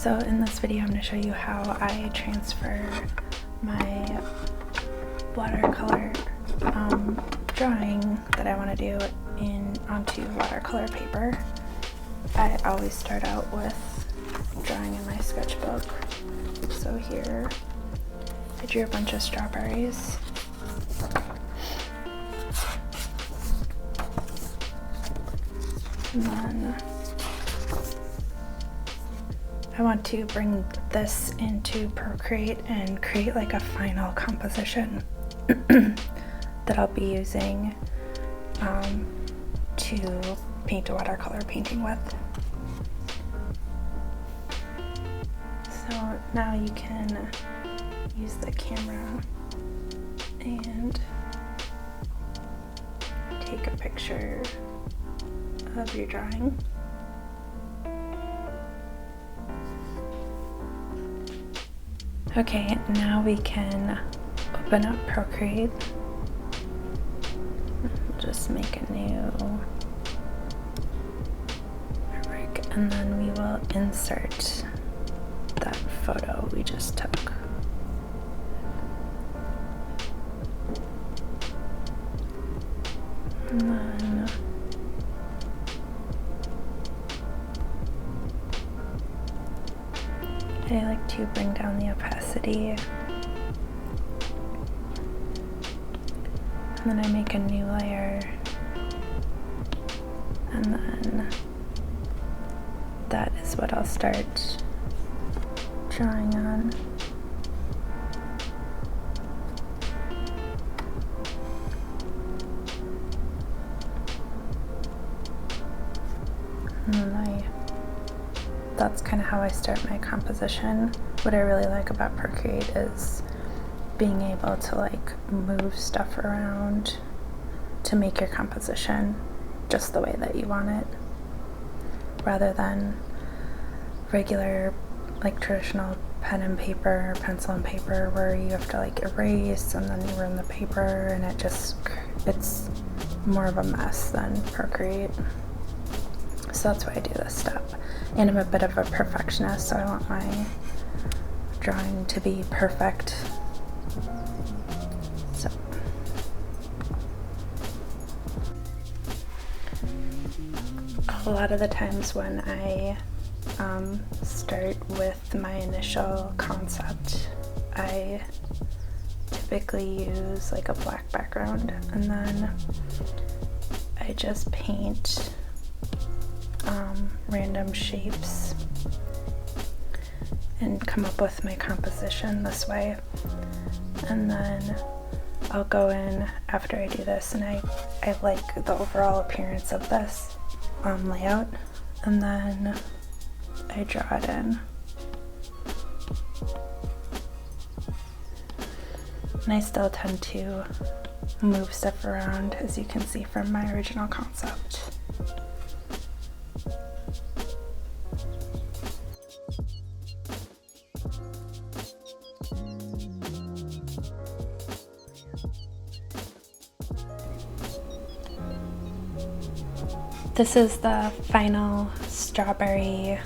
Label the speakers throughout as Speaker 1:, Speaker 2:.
Speaker 1: So in this video I'm going to show you how I transfer my watercolor drawing that I want to do onto watercolor paper. I always start out with drawing in my sketchbook. So here I drew a bunch of strawberries. And then I want to bring this into Procreate and create like a final composition that I'll be using to paint a watercolor painting with. So now you can use the camera and take a picture of your drawing. Okay, now we can open up Procreate. Just make a new artwork, and then we will insert that photo we just took. And then I like to bring down the opacity, and then I make a new layer, and then that is what I'll start drawing on. And then that's kind of how I start my composition. What I really like about Procreate is being able to like move stuff around to make your composition just the way that you want it, rather than regular like traditional pen and paper, pencil and paper, where you have to like erase and then you ruin the paper, and it's more of a mess than Procreate. So that's why I do this step. And I'm a bit of a perfectionist, so I want my drawing to be perfect. So a lot of the times when I start with my initial concept, I typically use like a black background, and then I just paint random shapes and come up with my composition this way. And then I'll go in after I do this, and I like the overall appearance of this layout, and then I draw it in. And I still tend to move stuff around, as you can see from my original concept. This is the final strawberry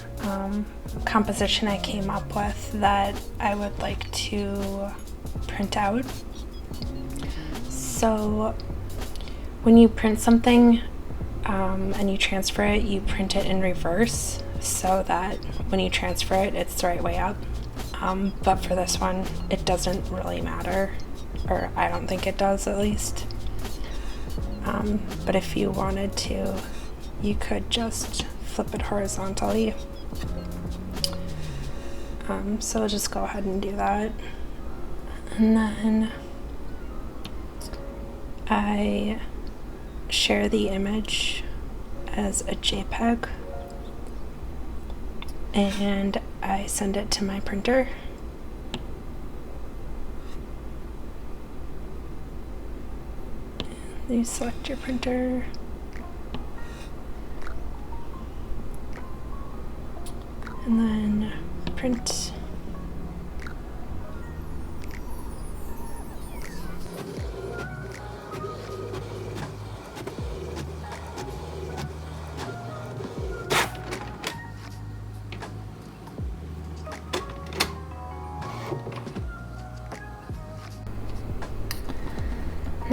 Speaker 1: composition I came up with that I would like to print out. So when you print something and you transfer it, you print it in reverse so that when you transfer it, it's the right way up. But for this one, it doesn't really matter, or I don't think it does at least. But if you wanted to, you could just flip it horizontally. So I'll just go ahead and do that. And then I share the image as a JPEG, and I send it to my printer. You select your printer, and then print.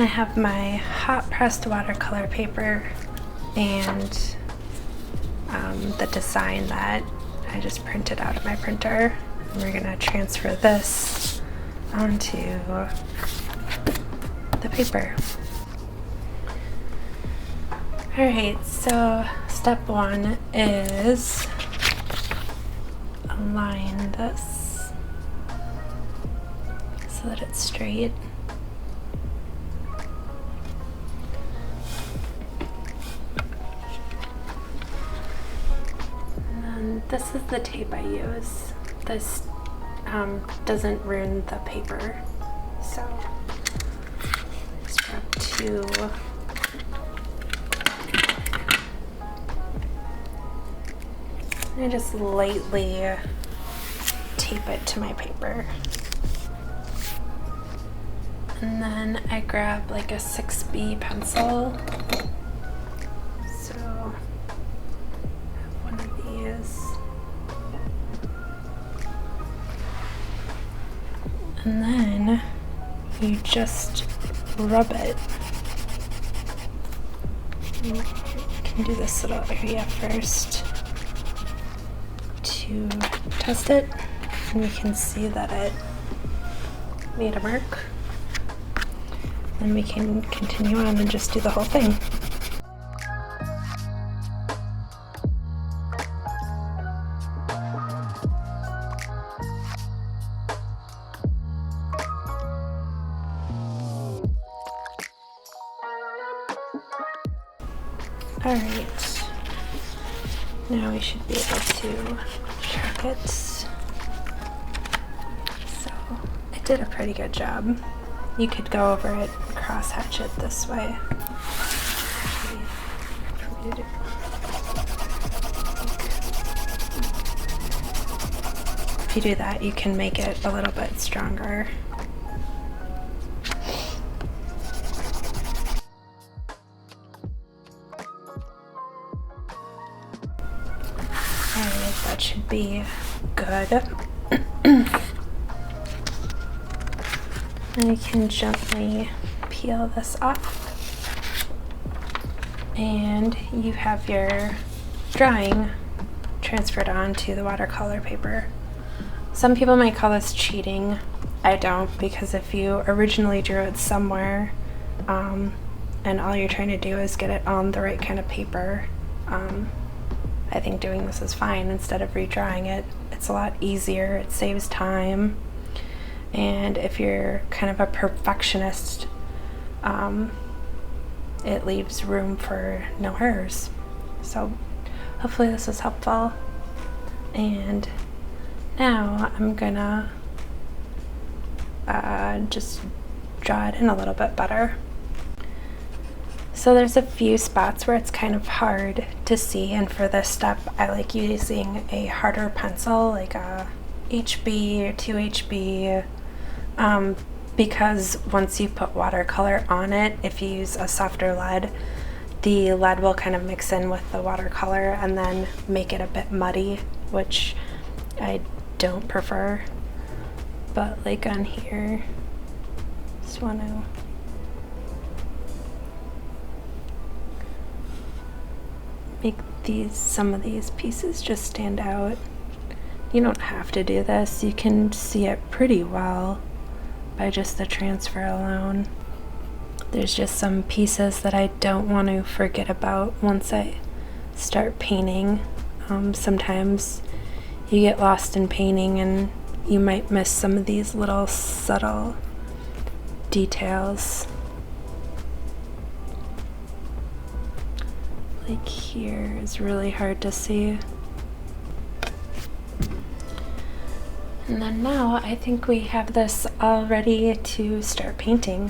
Speaker 1: I have my hot pressed watercolor paper and the design that I just printed out of my printer. And we're gonna transfer this onto the paper. Alright, so step one is align this so that it's straight. And then this is the tape I use. This doesn't ruin the paper, so just grab two. I just lightly tape it to my paper. And then I grab like a 6B pencil. So I have one of these. And then you just rub it. You can do this little area first to test it, and we can see that it made a mark. Then we can continue on and just do the whole thing. Alright, now we should be able to track it. So I did a pretty good job. You could go over it, cross hatch it this way. If you do that, you can make it a little bit stronger. Alright, that should be good. And you can gently peel this off. And you have your drawing transferred onto the watercolor paper. Some people might call this cheating. I don't, because if you originally drew it somewhere and all you're trying to do is get it on the right kind of paper, I think doing this is fine instead of redrawing it. It's a lot easier, it saves time, and if you're kind of a perfectionist, it leaves room for no errors. So hopefully this was helpful, and now I'm gonna just draw it in a little bit better. So there's a few spots where it's kind of hard to see, and for this step I like using a harder pencil, like a HB or 2HB, because once you put watercolor on it, if you use a softer lead, the lead will kind of mix in with the watercolor and then make it a bit muddy, which I don't prefer. But like on here, just want to make some of these pieces just stand out. You don't have to do this. You can see it pretty well by just the transfer alone. There's just some pieces that I don't want to forget about once I start painting. Sometimes you get lost in painting and you might miss some of these little subtle details. Like here is really hard to see. And then now I think we have this all ready to start painting.